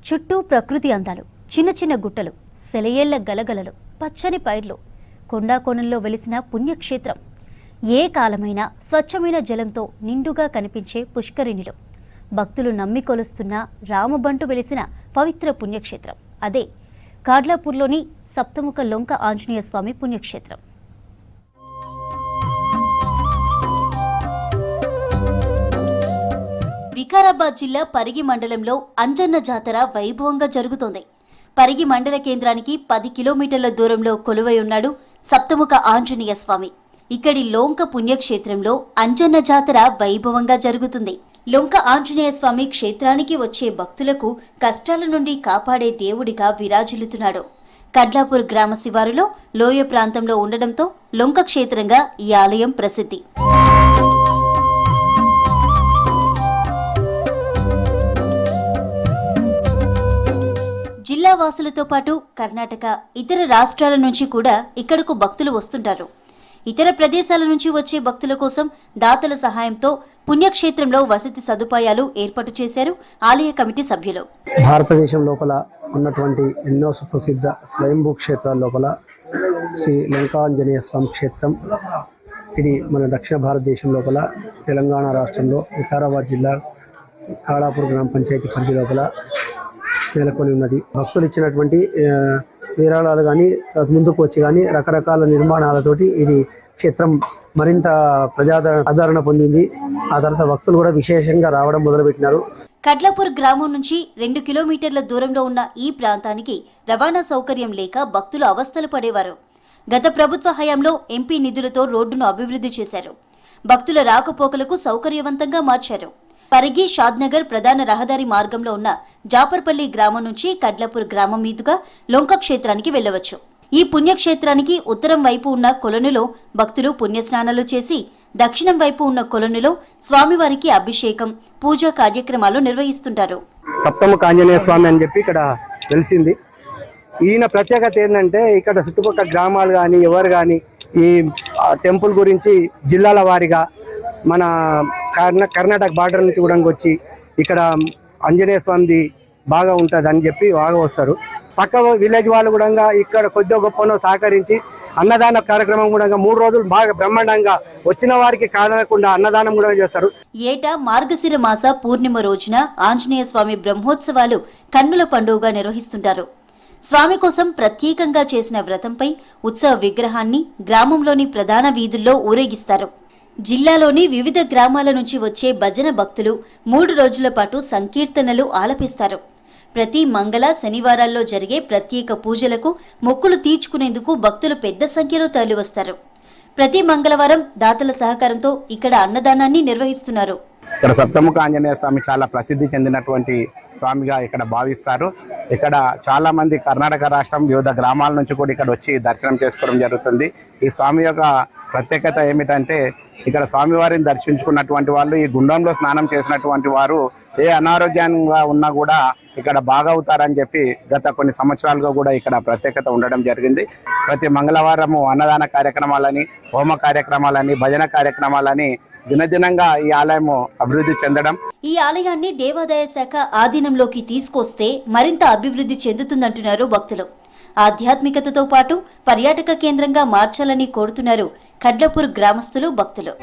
చుట్టూ ప్రకృతి అందాలు, చిన్న చిన్న గుట్టలు, సెలయేళ్ల గలగలలు, పచ్చని పైర్లు, కొండాకోణంలో వెలిసిన పుణ్యక్షేత్రం. ఏ కాలమైనా స్వచ్ఛమైన జలంతో నిండుగా కనిపించే పుష్కరిణిలో భక్తులు నమ్మి కొలుస్తున్న రామబంటు వెలిసిన పవిత్ర పుణ్యక్షేత్రం అదే కాడ్లాపూర్లోని సప్తముఖ లొంక ఆంజనేయ స్వామి పుణ్యక్షేత్రం. వికారాబాద్ జిల్లా పరిగి మండలంలో అంజన్న జాతర వైభవంగా జరుగుతోంది. పరిగి మండల కేంద్రానికి 10 కిలోమీటర్ల దూరంలో కొలువై ఉన్నాడు సప్తముఖ ఆంజనేయ స్వామి. ఇక్కడి లొంక పుణ్యక్షేత్రంలో అంజన్న జాతర వైభవంగా జరుగుతుంది. లొంక ఆంజనేయ స్వామి క్షేత్రానికి వచ్చే భక్తులకు కష్టాల నుండి కాపాడే దేవుడిగా విరాజిల్లుతున్నాడు. కడ్లాపూర్ గ్రామ శివారులో లోయ ప్రాంతంలో ఉండడంతో లొంక క్షేత్రంగా ఈ ఆలయం ప్రసిద్ధి. జిల్లా వాసులతో పాటు కర్ణాటక, ఇతర రాష్ట్రాల నుంచి కూడా ఇక్కడకు భక్తులు వస్తుంటారు. ఇతర ప్రదేశాల నుంచి వచ్చే భక్తుల కోసం దాతల సహాయంతో పుణ్యక్షేత్రంలో వసతి సదుపాయాలు ఏర్పాటు చేశారు ఆలయ కమిటీ సభ్యులు. భారతదేశం లోపల ఉన్నటువంటి ఎన్నో సుప్రసిద్ధ స్వయంభూ క్షేత్రాల లోపల శ్రీ లంకాంజనేయ స్వామి క్షేత్రం. ఇది మన దక్షిణ భారతదేశం లోపల తెలంగాణ రాష్ట్రంలో వికారాబాద్ జిల్లా కాడాపూర్ గ్రామ పంచాయతీ పరిధి లోపల నెలకొని ఉన్నది. భక్తులు ఇచ్చినటువంటి విరాళాలు కానీ ముందుకు వచ్చి కానీ రకరకాల నిర్మాణాలతోటి ఇది క్షేత్రం మరింత ఆదరణ పొందింది. ఆ తర్వాత భక్తులు కూడా విశేషంగా రావడం మొదలుపెట్టినారు. కడ్లాపూర్ గ్రామం నుంచి 2 కిలోమీటర్ల దూరంలో ఉన్న ఈ ప్రాంతానికి రవాణా సౌకర్యం లేక భక్తులు అవస్థలు పడేవారు. గత ప్రభుత్వ హయాంలో ఎంపీ నిధులతో రోడ్డును అభివృద్ధి చేశారు. భక్తుల రాకపోకలకు సౌకర్యవంతంగా మార్చారు. పరిగి షాద్నగర్ ప్రధాన రహదారి మార్గంలో ఉన్న జాపర్పల్లి గ్రామం నుంచి కడ్లాపూర్ గ్రామం మీదుగా లొంక క్షేత్రానికి వెళ్లవచ్చు. ఈ పుణ్యక్షేత్రానికి ఉత్తరం వైపు ఉన్న కొలనులో భక్తులు పుణ్యస్నానాలు చేసి, దక్షిణం వైపు ఉన్న కొలనులో స్వామివారికి అభిషేకం, పూజా కార్యక్రమాలు నిర్వహిస్తుంటారు. సప్తముఖ ఆంజనేయ స్వామి అని చెప్పి ఇక్కడ తెలిసింది. ఈయన ప్రత్యేకత ఏంటంటే ఇక్కడ చుట్టుపక్కల గ్రామాలు కానీ ఎవరు కానీ ఈ టెంపుల్ గురించి జిల్లాల వారీగా మన కర్ణాటక బార్డర్ నుంచి కూడా వచ్చి ఇక్కడ ఆంజనేయ స్వామిది బాగా ఉంటుంది అని చెప్పి బాగా వస్తారు. పక్క విలేజ్ వాళ్ళు కూడా ఇక్కడ కొద్దిగా గొప్పనో సహకరించి అన్నదాన కార్యక్రమం కూడా 3 రోజులు బాగా బ్రహ్మాండంగా వచ్చిన వారికి కాదనకుండా అన్నదానం కూడా చేస్తారు. ఏటా మార్గశిర మాస పూర్ణిమ రోజున ఆంజనేయ స్వామి బ్రహ్మోత్సవాలు కన్నుల పండుగగా నిర్వహిస్తుంటారు. స్వామి కోసం ప్రత్యేకంగా చేసిన వ్రతంపై ఉత్సవ విగ్రహాన్ని గ్రామంలోని ప్రధాన వీధుల్లో ఊరేగిస్తారు. జిల్లాలోని వివిధ గ్రామాల నుంచి వచ్చే భజన భక్తులు 3 రోజుల పాటు సంకీర్తనలు ఆలపిస్తారు. ప్రతి మంగళ, శనివారాల్లో జరిగే ప్రత్యేక పూజలకు మొక్కులు తీర్చుకునేందుకు భక్తులు పెద్ద సంఖ్యలో తరలివస్తారు. ప్రతి మంగళవారం దాతల సహకారంతో ఇక్కడ అన్నదానాన్ని నిర్వహిస్తున్నారు. ఇక్కడ సప్తముఖ ఆంజనేయ స్వామి చాలా ప్రసిద్ధి చెందినటువంటి స్వామిగా ఇక్కడ భావిస్తారు. ఇక్కడ చాలా మంది కర్ణాటక రాష్ట్రం వివిధ గ్రామాల నుంచి కూడా ఇక్కడ వచ్చి దర్శనం చేసుకోవడం జరుగుతుంది. ఈ స్వామి యొక్క ప్రత్యేకత ఏమిటంటే ఇక్కడ స్వామివారిని దర్శించుకున్నటువంటి వాళ్ళు, ఈ గుండంలో స్నానం చేసినటువంటి వారు ఏ అనారోగ్యంగా ఉన్నా కూడా ఇక్కడ బాగవుతారని చెప్పి గత కొన్ని సంవత్సరాలుగా కూడా ఇక్కడ ప్రత్యేకత ఉండడం జరిగింది. ప్రతి మంగళవారము అన్నదాన కార్యక్రమాలని, హోమ కార్యక్రమాలని, భజన కార్యక్రమాలని దినదినంగా ఈ ఆలయము అభివృద్ధి చెందడం. ఈ ఆలయాన్ని దేవాదాయ శాఖ ఆధీనంలోకి తీసుకొస్తే మరింత అభివృద్ధి చెందుతుందంటున్నారు భక్తులు. ఆధ్యాత్మికతతో పాటు పర్యాటక కేంద్రంగా మార్చాలని కోరుతున్నారు కడ్లాపూర్ గ్రామస్తులు, భక్తులు.